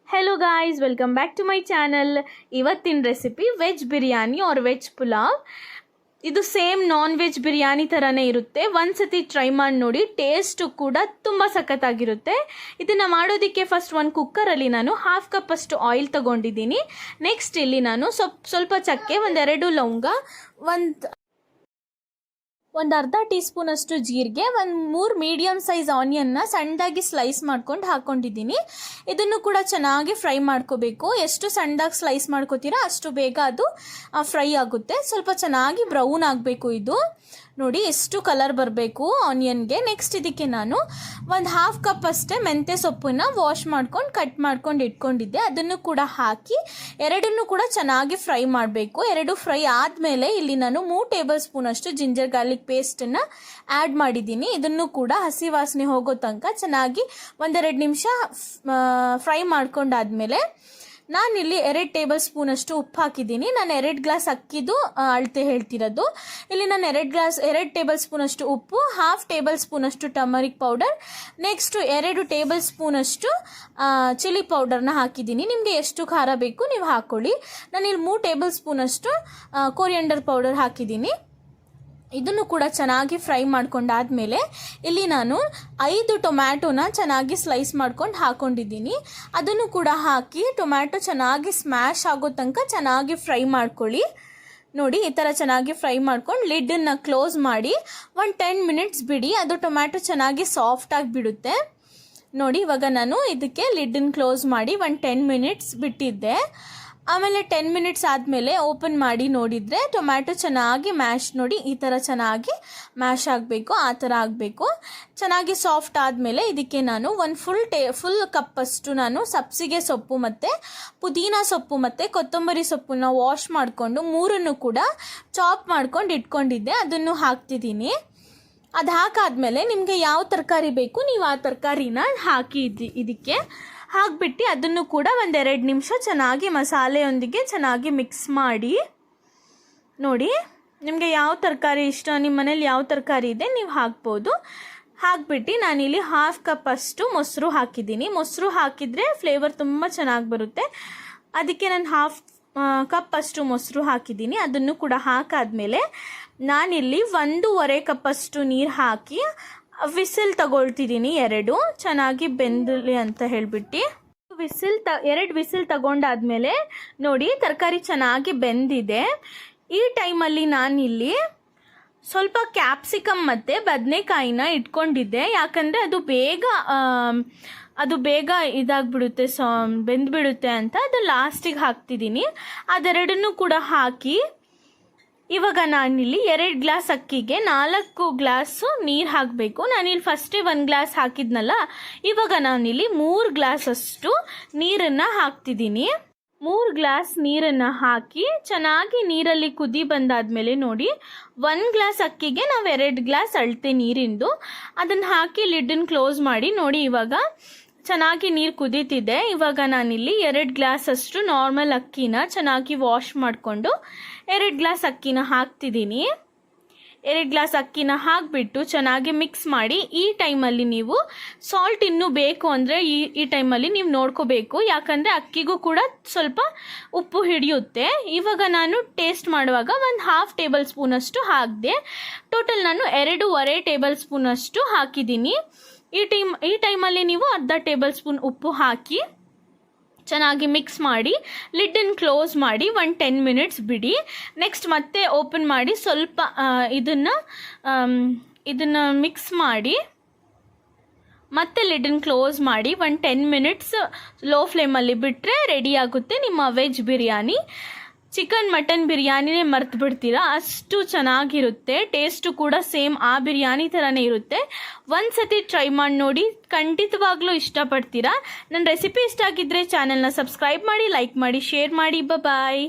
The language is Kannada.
Hello guys, welcome back to my channel. ಇವತ್ತಿನ recipe veg biryani or veg pulao. ಇದು ಸೇಮ್ ನಾನ್ ವೆಜ್ ಬಿರಿಯಾನಿ ಥರನೇ ಇರುತ್ತೆ. ಒಂದ್ಸತಿ ಟ್ರೈ ಮಾಡಿ ನೋಡಿ, ಟೇಸ್ಟು ಕೂಡ ತುಂಬ ಸಖತ್ತಾಗಿರುತ್ತೆ. ಇದನ್ನು ಮಾಡೋದಕ್ಕೆ ಫಸ್ಟ್ ಒಂದು ಕುಕ್ಕರಲ್ಲಿ ನಾನು 1/2 ಕಪ್ ಅಷ್ಟು ಆಯಿಲ್ ತೊಗೊಂಡಿದ್ದೀನಿ. ನೆಕ್ಸ್ಟ್ ಇಲ್ಲಿ ನಾನು ಸ್ವಲ್ಪ ಚಕ್ಕೆ, 2 ಲವಂಗ, ಒಂದು ಅರ್ಧ ಟೀ ಸ್ಪೂನ್ ಅಷ್ಟು ಜೀರಿಗೆ, 3 ಮೀಡಿಯಮ್ ಸೈಜ್ ಆನಿಯನ್ನ ಸಣ್ಣದಾಗಿ ಸ್ಲೈಸ್ ಮಾಡ್ಕೊಂಡು ಹಾಕ್ಕೊಂಡಿದ್ದೀನಿ. ಇದನ್ನು ಕೂಡ ಚೆನ್ನಾಗಿ ಫ್ರೈ ಮಾಡ್ಕೋಬೇಕು. ಎಷ್ಟು ಸಣ್ಣದಾಗಿ ಸ್ಲೈಸ್ ಮಾಡ್ಕೋತೀರಾ ಅಷ್ಟು ಬೇಗ ಅದು ಫ್ರೈ ಆಗುತ್ತೆ. ಸ್ವಲ್ಪ ಚೆನ್ನಾಗಿ ಬ್ರೌನ್ ಆಗಬೇಕು. ಇದು ನೋಡಿ ಎಷ್ಟು ಕಲರ್ ಬರಬೇಕು ಆನಿಯನ್ಗೆ. ನೆಕ್ಸ್ಟ್ ಇದಕ್ಕೆ ನಾನು 1/2 ಕಪ್ ಅಷ್ಟೇ ಮೆಂತ್ಯ ಸೊಪ್ಪನ್ನು ವಾಶ್ ಮಾಡ್ಕೊಂಡು ಕಟ್ ಮಾಡ್ಕೊಂಡು ಇಟ್ಕೊಂಡಿದ್ದೆ. ಅದನ್ನು ಕೂಡ ಹಾಕಿ ಎರಡನ್ನೂ ಕೂಡ ಚೆನ್ನಾಗಿ ಫ್ರೈ ಮಾಡಬೇಕು. ಎರಡು ಫ್ರೈ ಆದಮೇಲೆ ಇಲ್ಲಿ ನಾನು 3 ಟೇಬಲ್ ಸ್ಪೂನ್ ಅಷ್ಟು ಜಿಂಜರ್ ಗಾರ್ಲಿಕ್ ಪೇಸ್ಟನ್ನು ಆ್ಯಡ್ ಮಾಡಿದ್ದೀನಿ. ಇದನ್ನು ಕೂಡ ಹಸಿ ವಾಸನೆ ಹೋಗೋ ತನಕ ಚೆನ್ನಾಗಿ 1-2 ನಿಮಿಷ ಫ್ರೈ ಮಾಡ್ಕೊಂಡಾದ್ಮೇಲೆ ನಾನಿಲ್ಲಿ 2 ಟೇಬಲ್ ಸ್ಪೂನ್ ಅಷ್ಟು ಉಪ್ಪು ಹಾಕಿದ್ದೀನಿ. ನಾನು 2 ಗ್ಲಾಸ್ ಅಕ್ಕಿದು ಅಳತೆ ಹೇಳ್ತಿರೋದು. ಇಲ್ಲಿ ನಾನು 2 ಟೇಬಲ್ ಸ್ಪೂನ್ ಅಷ್ಟು ಉಪ್ಪು, 1/2 ಟೇಬಲ್ ಸ್ಪೂನ್ ಅಷ್ಟು turmeric powder, next 2 table spoon ಅಷ್ಟು ಚಿಲ್ಲಿ ಪೌಡರ್ನ ಹಾಕಿದ್ದೀನಿ. ನಿಮಗೆ ಎಷ್ಟು ಖಾರ ಬೇಕು ನೀವು ಹಾಕ್ಕೊಳ್ಳಿ. ನಾನಿಲ್ಲಿ 3 ಟೇಬಲ್ ಸ್ಪೂನ್ ಅಷ್ಟು ಕೊರಿಯಂಡರ್ ಪೌಡರ್ ಹಾಕಿದ್ದೀನಿ. ಇದನ್ನು ಕೂಡ ಚೆನ್ನಾಗಿ ಫ್ರೈ ಮಾಡ್ಕೊಂಡಾದ್ಮೇಲೆ ಇಲ್ಲಿ ನಾನು 5 ಟೊಮ್ಯಾಟೋನ ಚೆನ್ನಾಗಿ ಸ್ಲೈಸ್ ಮಾಡ್ಕೊಂಡು ಹಾಕೊಂಡಿದ್ದೀನಿ. ಅದನ್ನು ಕೂಡ ಹಾಕಿ ಟೊಮ್ಯಾಟೊ ಚೆನ್ನಾಗಿ ಸ್ಮ್ಯಾಶ್ ಆಗೋ ತನಕ ಚೆನ್ನಾಗಿ ಫ್ರೈ ಮಾಡ್ಕೊಳ್ಳಿ. ನೋಡಿ ಈ ಥರ ಚೆನ್ನಾಗಿ ಫ್ರೈ ಮಾಡ್ಕೊಂಡು ಲಿಡ್ಡನ್ನು ಕ್ಲೋಸ್ ಮಾಡಿ 10 ಮಿನಿಟ್ಸ್ ಬಿಡಿ. ಅದು ಟೊಮ್ಯಾಟೊ ಚೆನ್ನಾಗಿ ಸಾಫ್ಟಾಗಿ ಬಿಡುತ್ತೆ. ನೋಡಿ ಇವಾಗ ನಾನು ಇದಕ್ಕೆ ಲಿಡ್ಡನ್ನು ಕ್ಲೋಸ್ ಮಾಡಿ 10 ಮಿನಿಟ್ಸ್ ಬಿಟ್ಟಿದ್ದೆ. ಆಮೇಲೆ 10 ಮಿನಿಟ್ಸ್ ಆದಮೇಲೆ ಓಪನ್ ಮಾಡಿ ನೋಡಿದರೆ ಟೊಮ್ಯಾಟೊ ಚೆನ್ನಾಗಿ ಮ್ಯಾಶ್, ನೋಡಿ ಈ ಥರ ಚೆನ್ನಾಗಿ ಮ್ಯಾಶ್ ಆಗಬೇಕು, ಆ ಥರ ಆಗಬೇಕು. ಚೆನ್ನಾಗಿ ಸಾಫ್ಟ್ ಆದಮೇಲೆ ಇದಕ್ಕೆ ನಾನು ಒಂದು ಫುಲ್ ಕಪ್ಪಷ್ಟು ನಾನು ಸಬ್ಸಿಗೆ ಸೊಪ್ಪು ಮತ್ತು ಪುದೀನ ಸೊಪ್ಪು ಮತ್ತು ಕೊತ್ತಂಬರಿ ಸೊಪ್ಪನ್ನು ವಾಶ್ ಮಾಡಿಕೊಂಡು 3 ಕೂಡ ಚಾಪ್ ಮಾಡ್ಕೊಂಡು ಇಟ್ಕೊಂಡಿದ್ದೆ. ಅದನ್ನು ಹಾಕ್ತಿದ್ದೀನಿ. ಅದು ಹಾಕಾದ್ಮೇಲೆ ನಿಮಗೆ ಯಾವ ತರಕಾರಿ ಬೇಕು ನೀವು ಆ ತರಕಾರಿನ ಹಾಕಿ ಇದಕ್ಕೆ ಹಾಕ್ಬಿಟ್ಟು ಅದನ್ನು ಕೂಡ 1-2 ನಿಮಿಷ ಚೆನ್ನಾಗಿ ಮಸಾಲೆಯೊಂದಿಗೆ ಚೆನ್ನಾಗಿ ಮಿಕ್ಸ್ ಮಾಡಿ. ನೋಡಿ ನಿಮಗೆ ಯಾವ ತರಕಾರಿ ಇಷ್ಟ, ನಿಮ್ಮ ಮನೇಲಿ ಯಾವ ತರಕಾರಿ ಇದೆ ನೀವು ಹಾಕ್ಬೋದು. ಹಾಕ್ಬಿಟ್ಟು ನಾನಿಲ್ಲಿ 1/2 ಕಪ್ ಅಷ್ಟು ಮೊಸರು ಹಾಕಿದ್ದೀನಿ. ಮೊಸರು ಹಾಕಿದರೆ ಫ್ಲೇವರ್ ತುಂಬ ಚೆನ್ನಾಗಿ ಬರುತ್ತೆ. ಅದಕ್ಕೆ ನಾನು 1/2 ಕಪ್ ಅಷ್ಟು ಮೊಸರು ಹಾಕಿದ್ದೀನಿ. ಅದನ್ನು ಕೂಡ ಹಾಕಾದ್ಮೇಲೆ ನಾನಿಲ್ಲಿ 1.5 ಕಪ್ ಅಷ್ಟು ನೀರು ಹಾಕಿ ವಿಸಿಲ್ ತಗೊಳ್ತಿದ್ದೀನಿ. 2 ಚೆನ್ನಾಗಿ ಬೆಂದಲಿ ಅಂತ ಹೇಳ್ಬಿಟ್ಟು 2 ವಿಸಿಲ್ ತಗೊಂಡಾದ್ಮೇಲೆ ನೋಡಿ ತರಕಾರಿ ಚೆನ್ನಾಗಿ ಬೆಂದಿದೆ. ಈ ಟೈಮಲ್ಲಿ ನಾನಿಲ್ಲಿ ಸ್ವಲ್ಪ ಕ್ಯಾಪ್ಸಿಕಮ್ ಮತ್ತು ಬದನೆಕಾಯಿನ ಇಟ್ಕೊಂಡಿದ್ದೆ. ಯಾಕಂದರೆ ಅದು ಬೇಗ ಇದಾಗ್ಬಿಡುತ್ತೆ, ಬೆಂದ್ಬಿಡುತ್ತೆ ಅಂತ ಅದು ಲಾಸ್ಟಿಗೆ ಹಾಕ್ತಿದ್ದೀನಿ. ಅದೆರಡನ್ನೂ ಕೂಡ ಹಾಕಿ ಇವಾಗ ನಾನಿಲ್ಲಿ 2 ಗ್ಲಾಸ್ ಅಕ್ಕಿಗೆ 4 ಗ್ಲಾಸು ನೀರು ಹಾಕಬೇಕು. ನಾನಿಲ್ಲಿ ಫಸ್ಟೇ 1 ಗ್ಲಾಸ್ ಹಾಕಿದ್ನಲ್ಲ, ಇವಾಗ ನಾನಿಲ್ಲಿ 3 ಗ್ಲಾಸಷ್ಟು ನೀರನ್ನು ಹಾಕ್ತಿದ್ದೀನಿ. 3 ಗ್ಲಾಸ್ ನೀರನ್ನು ಹಾಕಿ ಚೆನ್ನಾಗಿ ನೀರಲ್ಲಿ ಕುದಿ ಬಂದಾದಮೇಲೆ ನೋಡಿ 1 ಗ್ಲಾಸ್ ಅಕ್ಕಿಗೆ ನಾವು 2 ಗ್ಲಾಸ್ ಅಳತೆ ನೀರಿಂದು ಅದನ್ನು ಹಾಕಿ ಲಿಡ್ಡನ್ನು ಕ್ಲೋಸ್ ಮಾಡಿ. ನೋಡಿ ಇವಾಗ ಚೆನ್ನಾಗಿ ನೀರು ಕುದೀತಿದೆ. ಇವಾಗ ನಾನಿಲ್ಲಿ 2 ಗ್ಲಾಸ್ ಅಷ್ಟು ನಾರ್ಮಲ್ ಅಕ್ಕಿನ ಚೆನ್ನಾಗಿ ವಾಶ್ ಮಾಡಿಕೊಂಡು 2 ಗ್ಲಾಸ್ ಅಕ್ಕಿನ ಹಾಕ್ತಿದ್ದೀನಿ. 2 ಗ್ಲಾಸ್ ಅಕ್ಕಿನ ಹಾಕಿಬಿಟ್ಟು ಚೆನ್ನಾಗಿ ಮಿಕ್ಸ್ ಮಾಡಿ. ಈ ಟೈಮಲ್ಲಿ ನೀವು ಸಾಲ್ಟ್ ಇನ್ನೂ ಬೇಕು ಅಂದರೆ ಈ ಟೈಮಲ್ಲಿ ನೀವು ನೋಡ್ಕೋಬೇಕು. ಯಾಕಂದರೆ ಅಕ್ಕಿಗೂ ಕೂಡ ಸ್ವಲ್ಪ ಉಪ್ಪು ಹಿಡಿಯುತ್ತೆ. ಇವಾಗ ನಾನು ಟೇಸ್ಟ್ ಮಾಡುವಾಗ 1/2 ಟೇಬಲ್ ಸ್ಪೂನ್ ಅಷ್ಟು ಹಾಕಿದೆ. ಟೋಟಲ್ ನಾನು 2.5 ಟೇಬಲ್ ಸ್ಪೂನ್ ಅಷ್ಟು ಹಾಕಿದ್ದೀನಿ. ಈ ಟೈಮಲ್ಲಿ ನೀವು ಅರ್ಧ ಟೇಬಲ್ ಸ್ಪೂನ್ ಉಪ್ಪು ಹಾಕಿ ಚೆನ್ನಾಗಿ ಮಿಕ್ಸ್ ಮಾಡಿ ಲಿಡ್ಡನ್ನು ಕ್ಲೋಸ್ ಮಾಡಿ 10 ಮಿನಿಟ್ಸ್ ಬಿಡಿ. ನೆಕ್ಸ್ಟ್ ಮತ್ತೆ ಓಪನ್ ಮಾಡಿ ಸ್ವಲ್ಪ ಇದನ್ನು ಮಿಕ್ಸ್ ಮಾಡಿ ಮತ್ತೆ ಲಿಡ್ಡನ್ನು ಕ್ಲೋಸ್ ಮಾಡಿ 10 ಮಿನಿಟ್ಸ್ ಲೋ ಫ್ಲೇಮಲ್ಲಿ ಬಿಟ್ಟರೆ ರೆಡಿ ಆಗುತ್ತೆ ನಿಮ್ಮ ವೆಜ್ ಬಿರಿಯಾನಿ. ಚಿಕನ್ ಮಟನ್ ಬಿರಿಯಾನಿನೇ ಮರ್ತು ಬಿಡ್ತೀರಾ, ಅಷ್ಟು ಚೆನ್ನಾಗಿರುತ್ತೆ. ಟೇಸ್ಟು ಕೂಡ ಸೇಮ್ ಆ ಬಿರಿಯಾನಿ ಥರನೇ ಇರುತ್ತೆ. ಒಂದ್ಸತಿ ಟ್ರೈ ಮಾಡಿ ನೋಡಿ, ಖಂಡಿತವಾಗ್ಲೂ ಇಷ್ಟಪಡ್ತೀರಾ. ನನ್ನ ರೆಸಿಪಿ ಇಷ್ಟ ಆಗಿದ್ದರೆ ಚಾನಲ್ನ ಸಬ್ಸ್ಕ್ರೈಬ್ ಮಾಡಿ, ಲೈಕ್ ಮಾಡಿ, ಶೇರ್ ಮಾಡಿ. ಬಾಯ್.